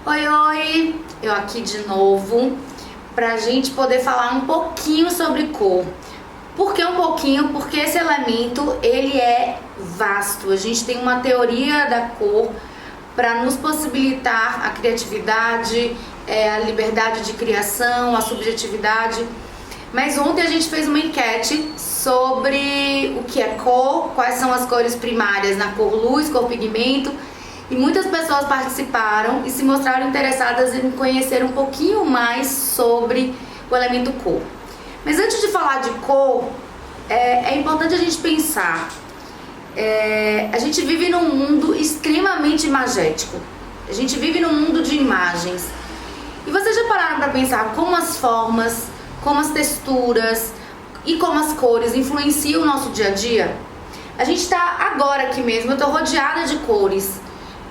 Oi, oi! Eu aqui de novo pra gente poder falar um pouquinho sobre cor. Por que um pouquinho? Porque esse elemento, ele é vasto. A gente tem uma teoria da cor para nos possibilitar a criatividade, a liberdade de criação, a subjetividade. Mas ontem a gente fez uma enquete sobre o que é cor, quais são as cores primárias na cor luz, cor pigmento, e muitas pessoas participaram e se mostraram interessadas em conhecer um pouquinho mais sobre o elemento cor. Mas antes de falar de cor, é importante a gente pensar, a gente vive num mundo extremamente imagético, a gente vive num mundo de imagens. E vocês já pararam para pensar como as formas, como as texturas e como as cores influenciam o nosso dia a dia? A gente está agora aqui mesmo, eu estou rodeada de cores,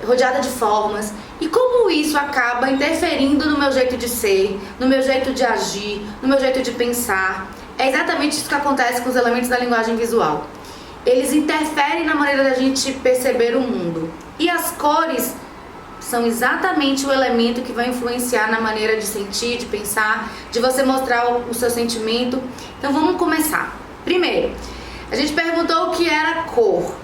rodeada de formas, e como isso acaba interferindo no meu jeito de ser, no meu jeito de agir, no meu jeito de pensar. É exatamente isso que acontece com os elementos da linguagem visual. Eles interferem na maneira da gente perceber o mundo. E as cores são exatamente o elemento que vai influenciar na maneira de sentir, de pensar, de você mostrar o seu sentimento. Então vamos começar. Primeiro, a gente perguntou o que era cor.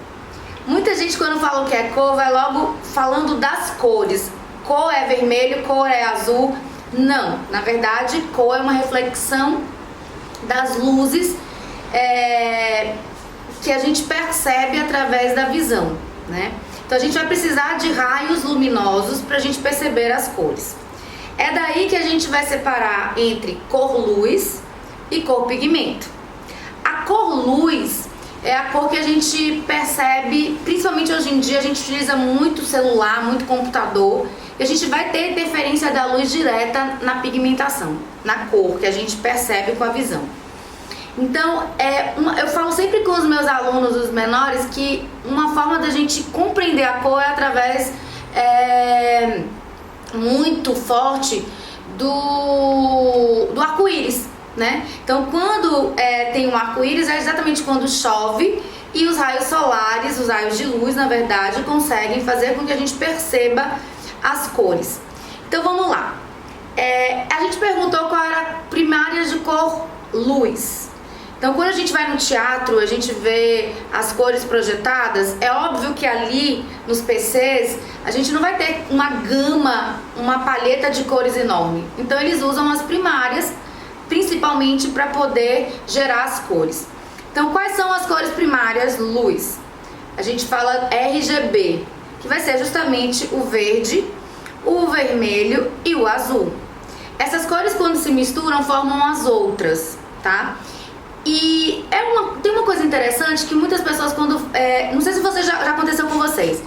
Muita gente, quando fala o que é cor, vai logo falando das cores. Cor é vermelho, cor é azul. Não, na verdade, cor é uma reflexão das luzes que a gente percebe através da visão, né? Então a gente vai precisar de raios luminosos para a gente perceber as cores. É daí que a gente vai separar entre cor luz e cor pigmento. A cor luz é a cor que a gente percebe, principalmente hoje em dia a gente utiliza muito celular, muito computador, e a gente vai ter interferência da luz direta na pigmentação, na cor que a gente percebe com a visão. Então, eu falo sempre com os meus alunos, os menores, que uma forma da gente compreender a cor é através muito forte do arco-íris, né? Então, quando tem um arco-íris, é exatamente quando chove e os raios solares, os raios de luz, na verdade, conseguem fazer com que a gente perceba as cores. Então, vamos lá. A gente perguntou qual era a primária de cor luz. Então, quando a gente vai no teatro, a gente vê as cores projetadas, é óbvio que ali nos PCs a gente não vai ter uma gama, uma palheta de cores enorme. Então, eles usam as primárias, principalmente para poder gerar as cores. Então, quais são as cores primárias luz? A gente fala RGB, que vai ser justamente o verde, o vermelho e o azul. Essas cores, quando se misturam, formam as outras, tá? E tem uma coisa interessante que muitas pessoas não sei se já aconteceu com vocês.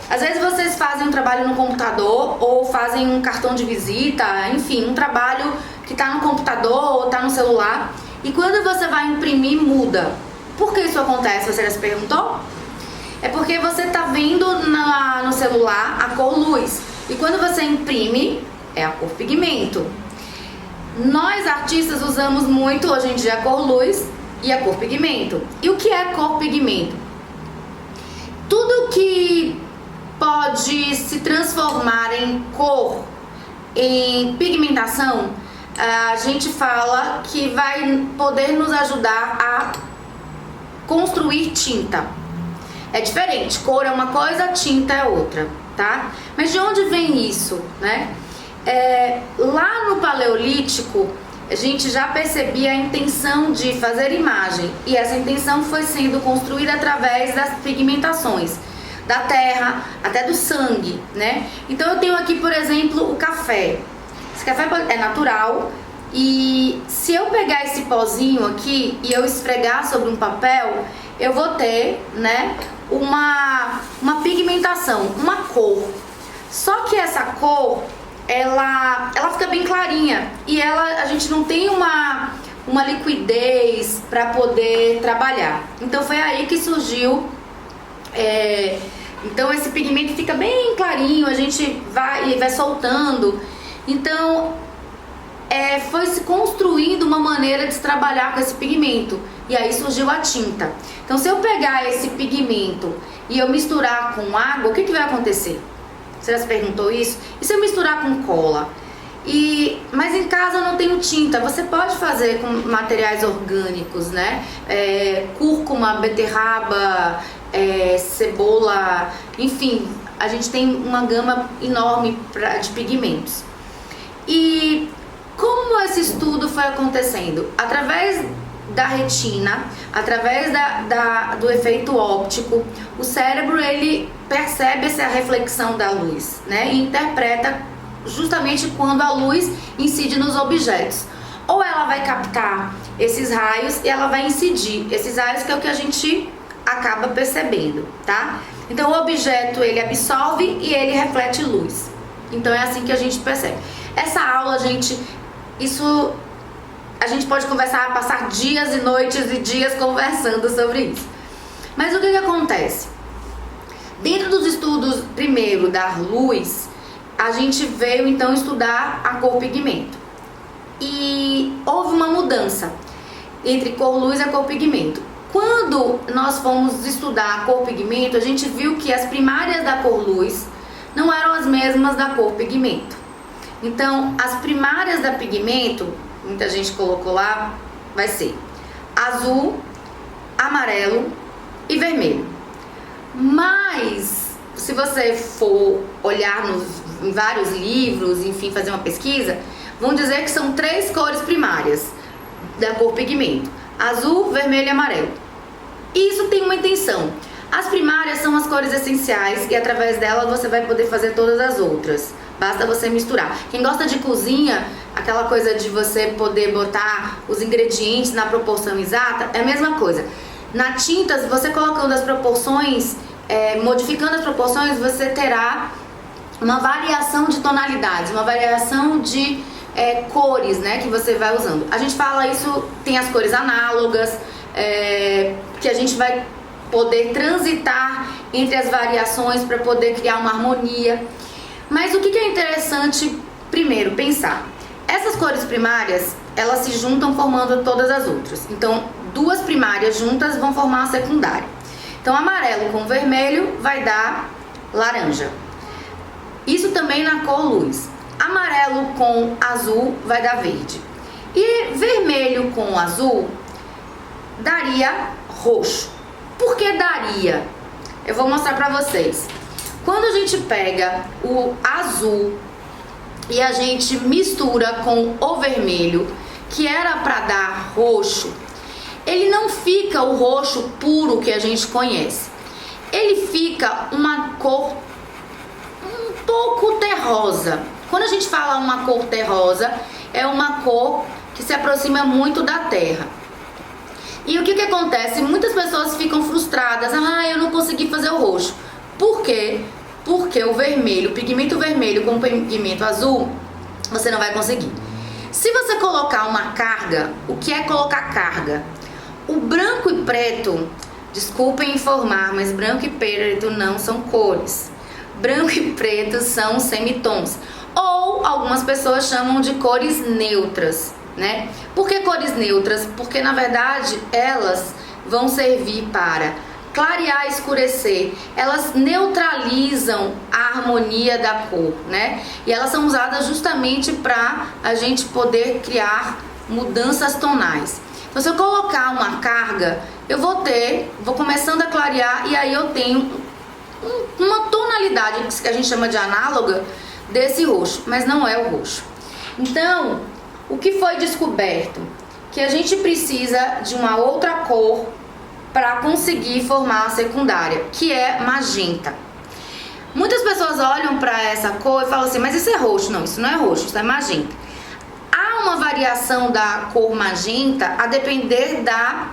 Às vezes vocês fazem um trabalho no computador ou fazem um cartão de visita, enfim, um trabalho que está no computador ou está no celular, e quando você vai imprimir muda. Por que isso acontece? Você já se perguntou? É porque você está vendo no celular a cor luz, e quando você imprime é a cor pigmento. Nós artistas usamos muito hoje em dia a cor luz e a cor pigmento. E o que é cor pigmento? Tudo que pode se transformar em cor, em pigmentação, a gente fala que vai poder nos ajudar a construir tinta. É diferente, cor é uma coisa, tinta é outra, tá? Mas de onde vem isso, né? Lá no Paleolítico, a gente já percebia a intenção de fazer imagem, e essa intenção foi sendo construída através das pigmentações da terra, até do sangue, né? Então eu tenho aqui, por exemplo, o café. Esse café é natural, e se eu pegar esse pozinho aqui e eu esfregar sobre um papel, eu vou ter, né, uma pigmentação, uma cor. Só que essa cor ela fica bem clarinha, e a gente não tem uma liquidez para poder trabalhar. Então foi aí que surgiu, então esse pigmento fica bem clarinho, a gente vai soltando. Então foi se construindo uma maneira de se trabalhar com esse pigmento, e aí surgiu a tinta. Então se eu pegar esse pigmento e eu misturar com água, o que vai acontecer? Você já se perguntou isso? E se eu misturar com cola? Mas em casa eu não tenho tinta. Você pode fazer com materiais orgânicos, né? Cúrcuma, beterraba, cebola, enfim, a gente tem uma gama enorme de pigmentos. E como esse estudo foi acontecendo? Através da retina, através do efeito óptico, o cérebro ele percebe essa reflexão da luz, né? E interpreta justamente quando a luz incide nos objetos. Ou ela vai captar esses raios e ela vai incidir esses raios, que é o que a gente acaba percebendo, tá? Então o objeto ele absorve e ele reflete luz. Então é assim que a gente percebe. Essa aula, gente, a gente pode conversar, passar dias e noites e dias conversando sobre isso. Mas o que acontece? Dentro dos estudos, primeiro, da luz, a gente veio então estudar a cor-pigmento. E houve uma mudança entre cor-luz e a cor-pigmento. Quando nós fomos estudar a cor-pigmento, a gente viu que as primárias da cor-luz não eram as mesmas da cor-pigmento. Então, as primárias da pigmento, muita gente colocou lá, vai ser azul, amarelo e vermelho. Mas, se você for olhar em vários livros, enfim, fazer uma pesquisa, vão dizer que são 3 cores primárias da cor pigmento: azul, vermelho e amarelo. E isso tem uma intenção. As primárias são as cores essenciais e através delas você vai poder fazer todas as outras. Basta você misturar. Quem gosta de cozinha, aquela coisa de você poder botar os ingredientes na proporção exata, é a mesma coisa. Na tinta, você colocando as proporções, modificando as proporções, você terá uma variação de tonalidades, uma variação de cores, né, que você vai usando. A gente fala isso, tem as cores análogas, que a gente vai poder transitar entre as variações para poder criar uma harmonia. Mas o que é interessante, primeiro, pensar? Essas cores primárias, elas se juntam formando todas as outras. Então, 2 primárias juntas vão formar a secundária. Então, amarelo com vermelho vai dar laranja. Isso também na cor luz. Amarelo com azul vai dar verde. E vermelho com azul daria roxo. Por que daria? Eu vou mostrar pra vocês. Quando a gente pega o azul e a gente mistura com o vermelho, que era para dar roxo, ele não fica o roxo puro que a gente conhece. Ele fica uma cor um pouco terrosa. Quando a gente fala uma cor terrosa, é uma cor que se aproxima muito da terra. E o que acontece? Muitas pessoas ficam frustradas. Eu não consegui fazer o roxo. Por quê? Porque o vermelho, o pigmento vermelho com o pigmento azul, você não vai conseguir. Se você colocar uma carga, o que é colocar carga? O branco e preto, desculpem informar, mas branco e preto não são cores. Branco e preto são semitons. Ou algumas pessoas chamam de cores neutras, né? Por que cores neutras? Porque na verdade elas vão servir para clarear, escurecer. Elas neutralizam a harmonia da cor, né? E elas são usadas justamente para a gente poder criar mudanças tonais. Então, se eu colocar uma carga, eu vou começando a clarear e aí eu tenho uma tonalidade que a gente chama de análoga desse roxo, mas não é o roxo. Então, o que foi descoberto? Que a gente precisa de uma outra cor para conseguir formar a secundária, que é magenta. Muitas pessoas olham para essa cor e falam assim, mas isso é roxo. Não, isso não é roxo, isso é magenta. Há uma variação da cor magenta a depender da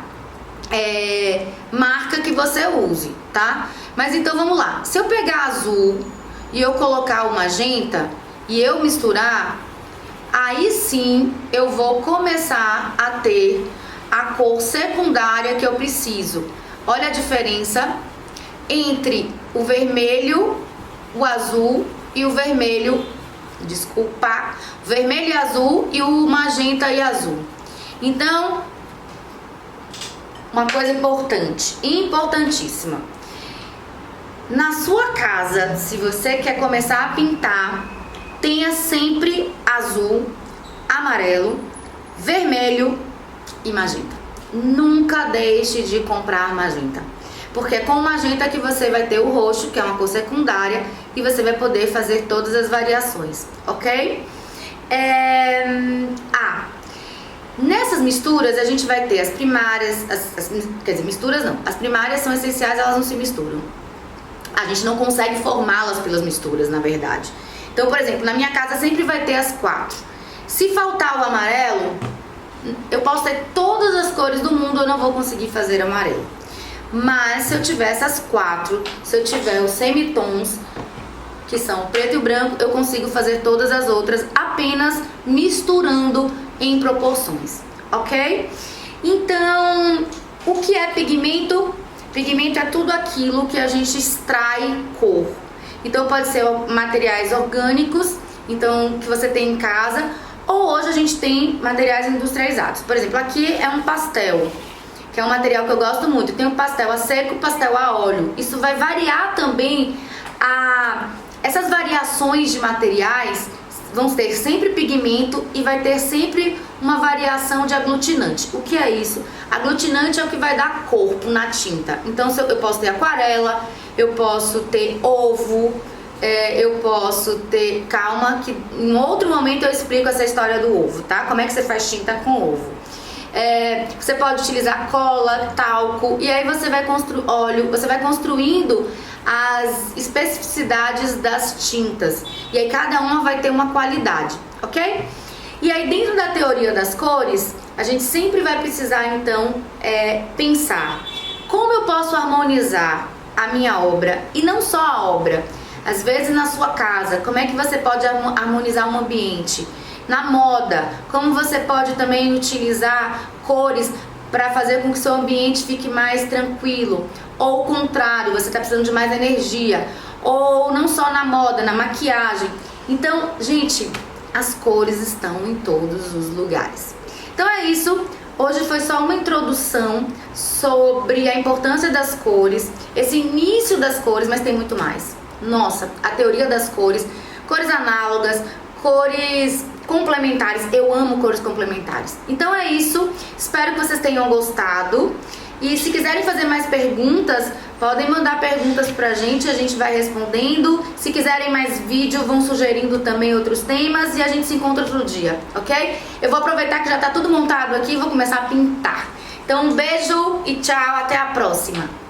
marca que você use, tá? Mas então vamos lá. Se eu pegar azul e eu colocar o magenta e eu misturar, aí sim eu vou começar a ter a cor secundária que eu preciso. Olha a diferença entre o vermelho, o azul e o vermelho, vermelho e azul e o magenta e azul. Então, uma coisa importante, importantíssima. Na sua casa, se você quer começar a pintar, tenha sempre azul, amarelo, vermelho e magenta. Nunca deixe de comprar magenta, porque é com magenta que você vai ter o roxo, que é uma cor secundária, e você vai poder fazer todas as variações, ok? Nessas misturas a gente vai ter as primárias, quer dizer, misturas não, as primárias são essenciais, elas não se misturam. A gente não consegue formá-las pelas misturas, na verdade. Então, por exemplo, na minha casa sempre vai ter as 4. Se faltar o amarelo, eu posso ter todas as cores do mundo, eu não vou conseguir fazer amarelo. Mas se eu tiver essas 4, se eu tiver os semitons, que são o preto e o branco, eu consigo fazer todas as outras apenas misturando em proporções, ok? Então, o que é pigmento? Pigmento é tudo aquilo que a gente extrai cor. Então pode ser materiais orgânicos, então que você tem em casa, ou hoje a gente tem materiais industrializados. Por exemplo, aqui é um pastel, que é um material que eu gosto muito. Tem o pastel a seco e o pastel a óleo. Isso vai variar também essas variações de materiais vão ter sempre pigmento e vai ter sempre uma variação de aglutinante. O que é isso? Aglutinante é o que vai dar corpo na tinta. Então eu posso ter aquarela, eu posso ter ovo, eu posso ter... Calma que em outro momento eu explico essa história do ovo, tá? Como é que você faz tinta com ovo. Você pode utilizar cola, talco, e aí você vai construir óleo, você vai construindo as especificidades das tintas, e aí cada uma vai ter uma qualidade, ok? E aí dentro da teoria das cores, a gente sempre vai precisar então pensar como eu posso harmonizar a minha obra, e não só a obra, às vezes na sua casa, como é que você pode harmonizar um ambiente. Na moda, como você pode também utilizar cores para fazer com que seu ambiente fique mais tranquilo, ou o contrário, você está precisando de mais energia, ou não só na moda, na maquiagem. Então, gente, as cores estão em todos os lugares. Então é isso, hoje foi só uma introdução sobre a importância das cores, esse início das cores, mas tem muito mais. Nossa, a teoria das cores, cores análogas, cores complementares, eu amo cores complementares. Então é isso, espero que vocês tenham gostado. E se quiserem fazer mais perguntas, podem mandar perguntas pra gente, a gente vai respondendo. Se quiserem mais vídeo, vão sugerindo também outros temas e a gente se encontra outro dia, ok? Eu vou aproveitar que já tá tudo montado aqui e vou começar a pintar. Então um beijo e tchau, até a próxima!